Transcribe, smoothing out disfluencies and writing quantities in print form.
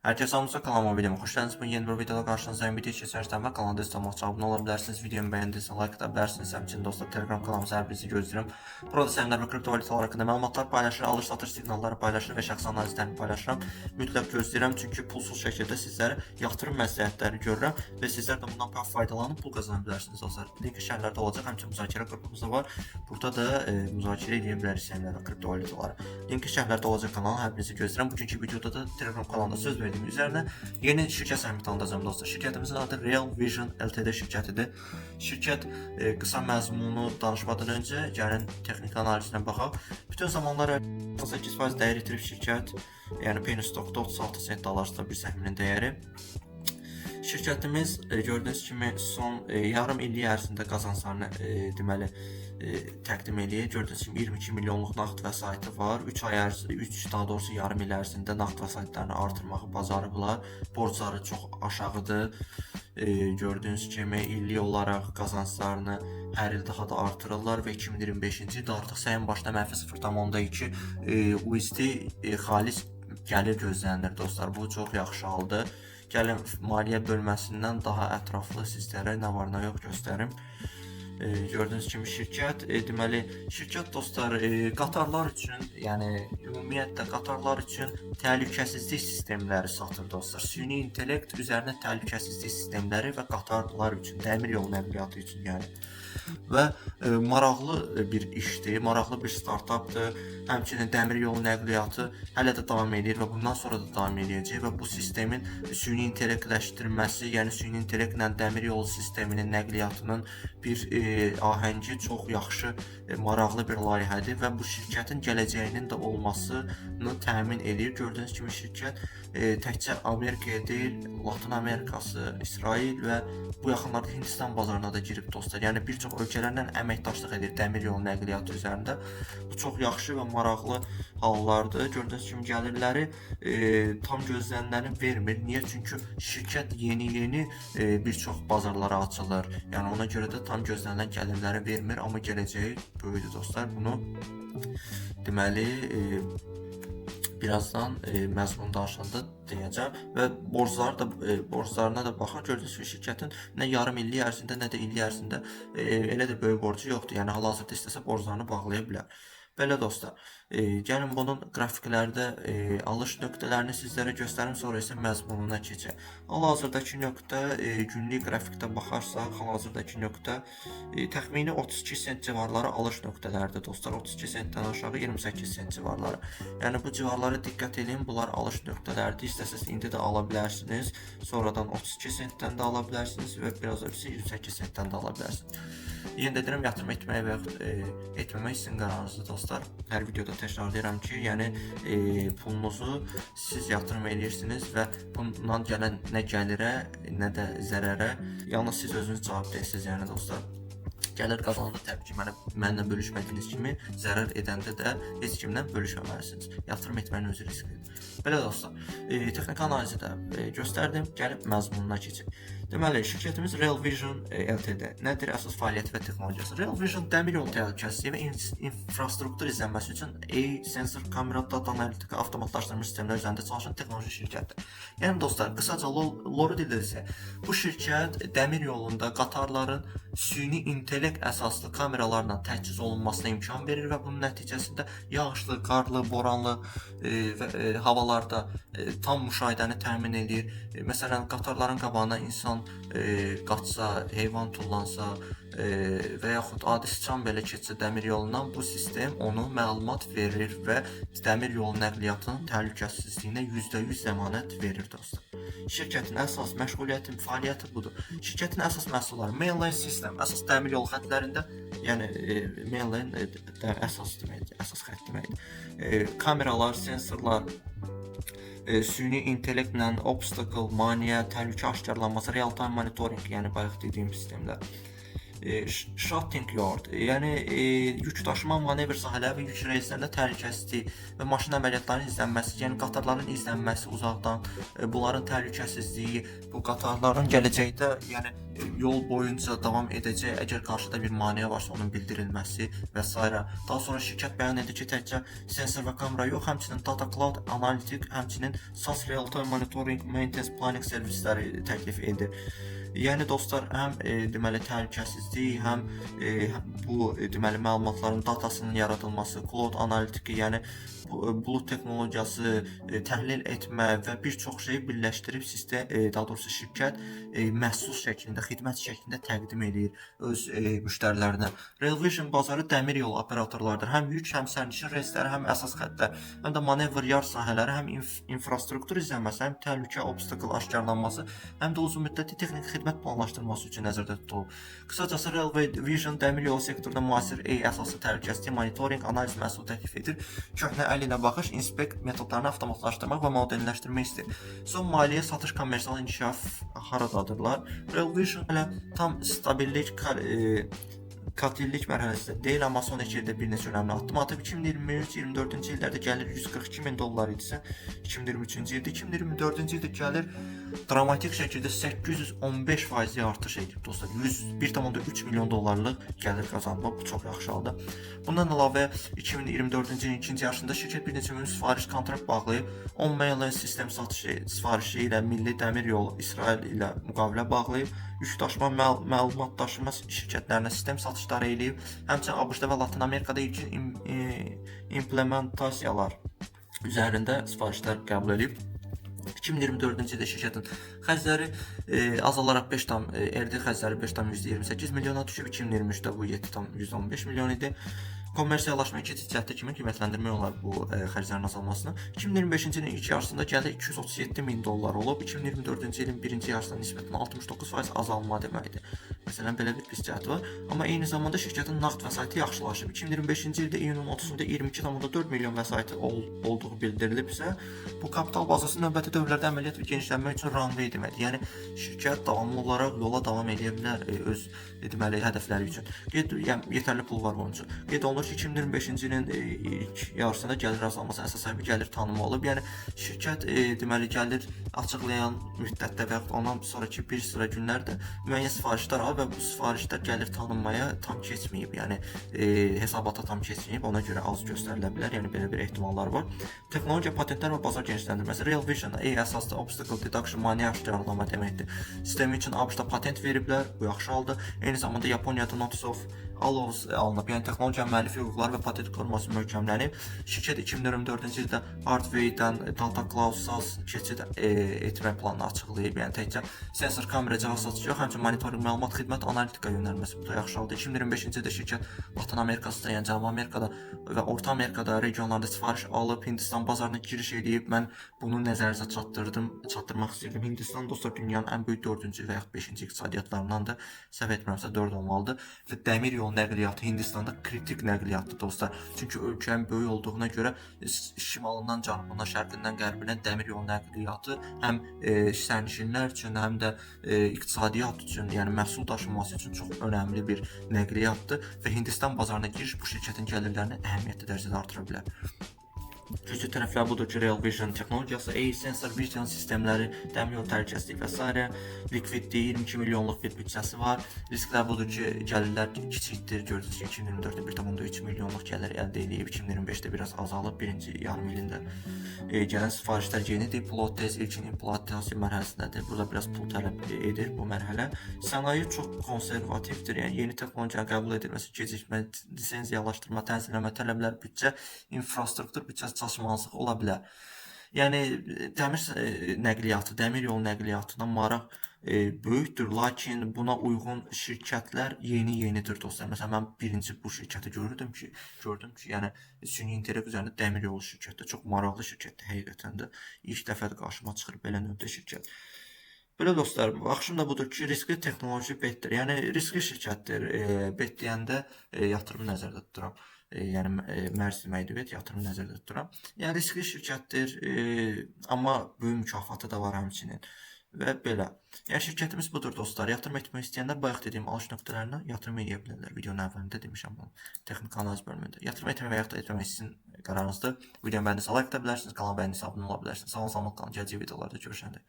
Herkese hamıza kanalıma videoma hoş geldiniz. Bu yeni bir videoda karşınızdayım. Video keçərsən və kanalda istəmək abunə ola bilərsiniz. Videomu bəyəndinizsə like ata bilərsiniz. Həmçinin dostlar Telegram kanalımıza hər birinizi gözləyirəm. Burada səmlər və kriptovalyutalar haqqında məlumatlar paylaşır, alış-satış siqnalları paylaşır və şəxsi analizlərini paylaşıram. Mütləq gözləyirəm çünki pulsuz şəkildə sizlərə yatırım məsləhətləri görürəm və sizlər də bundan faydalanıb pul qazana bilərsiniz dostlar. Link şərhlərdə olacaq. Həmçinin müzakirə qrupumuz da var. Burada da müzakirə edə bilərik səmlər və kriptovalyutaları. Link şərhlərdə olacaq kanal. Hər birinizi gözləyirəm. Bugünkü videoda da Telegram kanalında söz verdim üzerine yeni şirket sahibini tanıdacağım dostlar. Şirketimizin adı Real Vision Ltd şirketidir. Şirket kısa məzmunu danışmadan önce gəlin texniki analizinə baxaq. Bütün zamanlar 8% dəyər itirib şirkət, yəni penny stockda 36 sent dolarında bir səhminin dəyəri. Şirkətimiz gördüyünüz kimi son yarım illik ərzində qazanclarını deməli təqdim eləyir. Gördüyünüz kimi 22 milyonluq nağd vəsaiti var. 3 ay daha doğrusu yarım il ərzində nağd vəsaitlərini artırmağı bacarıblar. Borcları çox aşağıdır. Gördüyünüz kimi illik olaraq qazanclarını hər il daha da artırırlar və 2025-ci ildə artıq səyin başına -0,2 USD xalis gəlir gözlənilir dostlar. Bu çox yaxşı haldır. Gəlin maliyyə bölməsindən daha ətraflı sizlərə nə var nə yox göstərim. Gördüyünüz kimi şirkət, deməli şirkət dostlar qatarlar üçün, yəni ümumiyyətlə qatarlar üçün təhlükəsizlik sistemləri satır dostlar. Süni intellekt üzərinə təhlükəsizlik sistemləri və qatarlar üçün, dəmir yolu nəqliyyatı üçün yəni. Və maraqlı bir işdir, maraqlı bir startapdır. Həmçinin dəmir yolu nəqliyyatı hələ də davam edir və bundan sonra da davam edəcək və bu sistemin süni intellektləşdirilməsi, yəni süni intellektlə dəmir yolu sisteminin nəqliyyatının bir ahəngi çox yaxşı, maraqlı bir layihədir və bu şirkətin gələcəyinin də olmasını təmin edir. Gördüyünüz kimi şirkət təkcə Amerikaya deyil, Latin Amerikası, İsrail və bu yaxınlarda Hindistan bazarına da girib dostlar. Yəni bir çox ölkələrlə əməkdaşlıq edir dəmir yolu nəqliyyatı üzərində. Bu çox yaxşı və maraqlı hallardır. Gördüyünüz kimi gəlirləri tam gözləniləni vermir. Niyə? Çünki şirkət yeni bir çox bazarlara açılır. Yəni ona görə də tam gözlənilən gəlirləri vermir, amma gələcəyi böyüdür dostlar. Bunu deməli birazdan məzmun danışanda deyəcəm və borclarına da baxaq. Gördüyünüz kimi şirkətin nə yarım illik ərzində, nə də illik ərzində elə də böyük borcu yoxdur. Yəni hal-hazırda istəsə borclarını bağlaya bilər. Belə dostlar, gəlin bunun qrafiklərdə alış nöqtələrini sizlərə göstərim, sonra isə məzmununa keçək. Hal-hazırdakı nöqtə, günlük qrafikdə baxarsaq, hal-hazırdakı nöqtə təxmini 32 sent civarları alış nöqtələridir dostlar. 32 sentdən aşağı 28 sent civarları. Yəni bu civarlara diqqət edin, bunlar alış nöqtələridir. İstəsəz indi də ala bilərsiniz, sonradan 32 sentdən də ala bilərsiniz və biraz da 28 sentdən də ala bilərsiniz. Yenə də deyirəm, yatırım etməyə və yaxud etməmək sizin qərarınızdır dostlar. Hər videoda təkrarlayıram ki, yəni pulunuzu siz yatırım edirsiniz və bundan gələn nə gəlirə, nə də zərərə yalnız siz özünüz cavab deyəsiniz, yəni dostlar. Gəlir qazananda təbii ki, mənimlə bölüşmədiyiniz kimi zərər edəndə də heç kimlə bölüşməməlisiniz. Yatırım etmənin özü risklidir. Belə dostlar, texniki analizi də göstərdim, gəlib məzmununa keçək. Deməli, şirkətimiz Real Vision Ltd. Nədir əsas fəaliyyəti və texnologiyası? Real Vision dəmir yolu təhlükəsizliyi və infrastruktur izlənməsi üçün sensor, kamera, data analitika, avtomatlaşdırılmış sistemlər üzərində çalışan texnoloji şirkətdir. Yəni dostlar, qısaca loru dildə isə bu şirkət dəmir yolunda qatarların süni intellekt əsaslı kameralarla təchiz olunmasına imkan verir və bunun nəticəsində yağışlı, qarlı, boranlı havalarda tam müşahidəni təmin edir. Məsələn, qatarların qabağına insan qaçsa, heyvan tullansa və yaxud adi sıçan belə keçsə dəmir yolundan, bu sistem onu məlumat verir və dəmir yolu nəqliyyatının təhlükəsizliyinə %100 zəmanət verir dostlar. Şirkətin əsas məşğuliyyəti, fəaliyyəti budur. Şirkətin əsas məhsulları mainline sistem, əsas dəmir yolu xəttlərində, yəni mainline əsas deməkdir, əsas xətt deməkdir. Kameralar, sensorlar, süni intellektlə obstacle, maniyə, təhlükə aşkarlanması, real time monitoring, yəni bayaq dediyim sistemlər. shutting yard, yəni yük daşıma manevr sahələri və yük reyslərində təhlükəsizlik və maşın əməliyyatlarının izlənməsi, yəni qatarların izlənməsi uzaqdan, bunların təhlükəsizliyi, bu qatarların gələcəkdə, yəni yol boyunca davam edəcək, əgər qarşıda bir maneə varsa onun bildirilməsi və s. Daha sonra şirkət bəyan edir ki, təkcə sensor və kamera yox, həmçinin data cloud, analitik, həmçinin SaaS real time monitoring, maintenance planning servisləri təklif edir. Yəni dostlar, həm deməli təhlükəsizlik, həm bu deməli məlumatların datasının yaradılması, cloud analitiki, yəni bulut texnologiyası, təhlil etmə və bir çox şeyi birləşdirib sistem, daha doğrusu şirkət məhsul şəklində, xidmət şəklində təqdim edir öz müştərilərinə. Real Vision bazarı dəmir yolu operatorlarıdır. Həm yük, həm sərnişin reysləri, həm əsas xəttlər, həm də manevr yard sahələri, həm infrastruktur izlənməsi, həm təhlükə obstacle aşkarlanması, həm də uzunmüddətli texniki xidmət planlaşdırılması üçün nəzərdə tutulub. Qısacası Real Vision dəmir yolu sektorunda müasir əsaslı təhlükəsizlik, monitoring, analiz məhsulu təklif edir. Köhnə əl ilə baxış, inspekt metodlarını avtomatlaşdırmaq və modelləşdirmək istəyir. Son maliyyə, satış, kommersial inkişaf haradadırlar. Real Vision hələ tam stabillik, katillik mərhələsində deyil, amma son 2 ildə bir neçə önəmli addım atıb. 2023-24-cü illərdə gəlir $142.000 idisə, 2023-cü ildə, 2024-cü ildə gəlir dramatik şəkildə 815% artış edib dostlar. $101.3 milyon gəlir qazanıb. Bu çox yaxşı halda. Bundan əlavə 2024-cü ilin ikinci yarısında şirkət bir neçə mühüm sifariş kontrakt bağlayıb. 10 mainline sistem satışı sifarişi ilə Milli Dəmir Yolu İsrail ilə müqavilə bağlayıb. Yük daşıma məlumat daşıma şirkətlərinə sistem satışları eləyib. Həmçinin ABŞ-da və Latin Amerikada ilkin implementasiyalar üzərində sifarişlər qəbul edib. 2024-cü ildə şirkətin xərcləri azalaraq RD xərcləri 5,28 milyona düşüb. 2023-də bu 7,115 milyon idi. Kommersiyalaşma keçid cəhdi kimi qiymətləndirmək olar bu xərclərin azalmasını. 2025-ci ilin ilk yarısında gəlir $237.000 olub. 2024-cü ilin birinci yarısına nisbətən 69% azalma deməkdir. Məsələn, belə bir pis cəhd var. Amma eyni zamanda şirkətin nağd vəsaiti yaxşılaşıb. 2025-ci ildə iyunun 30-da 22,4 milyon vəsaiti olduğu bildirilibsə, bu kapital bazası növbəti dövrlərdə əməliyyat və genişlənmək üçün runway deməkdir. Yəni şirkət davamlı olaraq yola davam edə bilər öz deməli hədəfləri üçün. Yetərli pul var bunun üçün. Qeyd olunur ki, 2025-ci ilin ilk yarısında gəlir azalması əsas səbəbi gəlir tanımı olub. Yəni şirkət deməli gəlir açıqlayan müddətdə və yaxud ondan sonraki bir sıra günlərdə müəyyən sifarişlər alıb və bu sifarişlər gəlir tanınmaya tam keçməyib. Yəni hesabata tam keçməyib, ona görə az göstərilə bilər. Yəni belə bir ehtimallar var. Texnologiya, patentlər və bazar genişləndirməsi. Real Vision əsaslı obstacle detection maneə aşkarlama deməkdir. Sistemi üçün ABŞ-da patent veriblər, bu yaxşı halda. Eyni zamanda Yaponiyada Notice of Allows alınıb, yəni texnologiya müəllifi hüquqları və patent qoruması möhkəmlənib. Şirkət 2024-cü ildə Hardware-dən Data Cloud SaaS keçid etmək planını açıqlayıb. Yəni təkcə sensor, kamera, cihaz satışı yox, həmçinin monitorinq, məlumat, xidmət, analitika yönəlməsi bu da yaxşı halda. 2025-ci ildə şirkət Latin Amerikasında, yəni Cənubi Amerikada və Orta Amerikada regionlarda sifariş alıb, Hindistan bazarına giriş edib. Mən bunu nəzərinizə çatdırmaq istəyirdim. Hindistan dostlar dünyanın ən böyük 4-cü və yaxud 5-ci iqtisadiyyatlarındandır. Səhv etmirəmsə 4 olmalıdır. Və dəmir yolu nəqliyyatı Hindistanda kritik nəqliyyatdır dostlar. Çünki ölkənin böyük olduğuna görə şimalından cənubuna, şərqindən qərbinə dəmir yolu nəqliyyatı həm sərnişinlər üçün, həm də iqtisadiyyat üçün, yəni məhsul daşınması üçün çox önəmli bir nəqliyyatdır və Hindistan bazarına giriş bu şirkətin gəlirlərini əhəmiyyətli dərəcədə artıra bilər. Güclü tərəflər budur ki, Real Vision texnologiyası, sensor vision sistemləri, dəmir yolu təhlükəsizlik və s. Likvidliyi 22 milyonluq bir büdcəsi var. Risklər budur ki, gəlirlər kiçikdir. Gördünüz ki, 2024-də 1,3 milyonluq gəlir əldə edib, 2025-də biraz azalıb, birinci yarım ilində gələn sifarişlər yenidir. Pilot test ilkin implementasiya mərhələsindədir. Burada biraz pul tələb edir bu mərhələ. Sənaye çox konservativdir. Yəni yeni texnologiyanın qəbul edilməsi, gecikmə, lisenziyalaşdırma, tənzimləmə tələblər, büdcə, infrastruktur büdcəsi çatışmazlığı ola bilər. Yəni dəmir nəqliyyatı, dəmir yolu nəqliyyatına maraq böyükdür, lakin buna uyğun şirkətlər yenidir dostlar. Məsələn, mən birinci bu şirkəti gördüm ki, yəni süni intellekt üzərində dəmir yolu şirkəti çox maraqlı şirkətdir həqiqətən də. İlk dəfədir qarşıma çıxır belə növdə şirkət. Belə dostlar, baxışım da budur ki, riskli texnoloji betdir. Yəni riskli şirkətdir. Bet deyəndə yatırım nəzərdə tuturam. Yəni mərz deməkdir, yatırım nəzərdə tuturam. Yəni riskli şirkətdir, amma böyük mükafatı da var həmçinin. və belə. Yəni şirkətimiz budur dostlar. Yatırım etmək istəyənlər bayaq dediyim alış nöqtələrinə yatırım edə bilərlər. Videonun əvvəlində demişəm bunu. Texniki analiz bölümündə. Yatırım etmək və yaxud da etməmək sizin qərarınızdır. Videomu bəyəndinizsə like edə bilərsiniz, kanala bəyəndinizsə abunə ola bilərsiniz. Sağ olun, salamat qalın. Gələcək videolarda görüşəndə.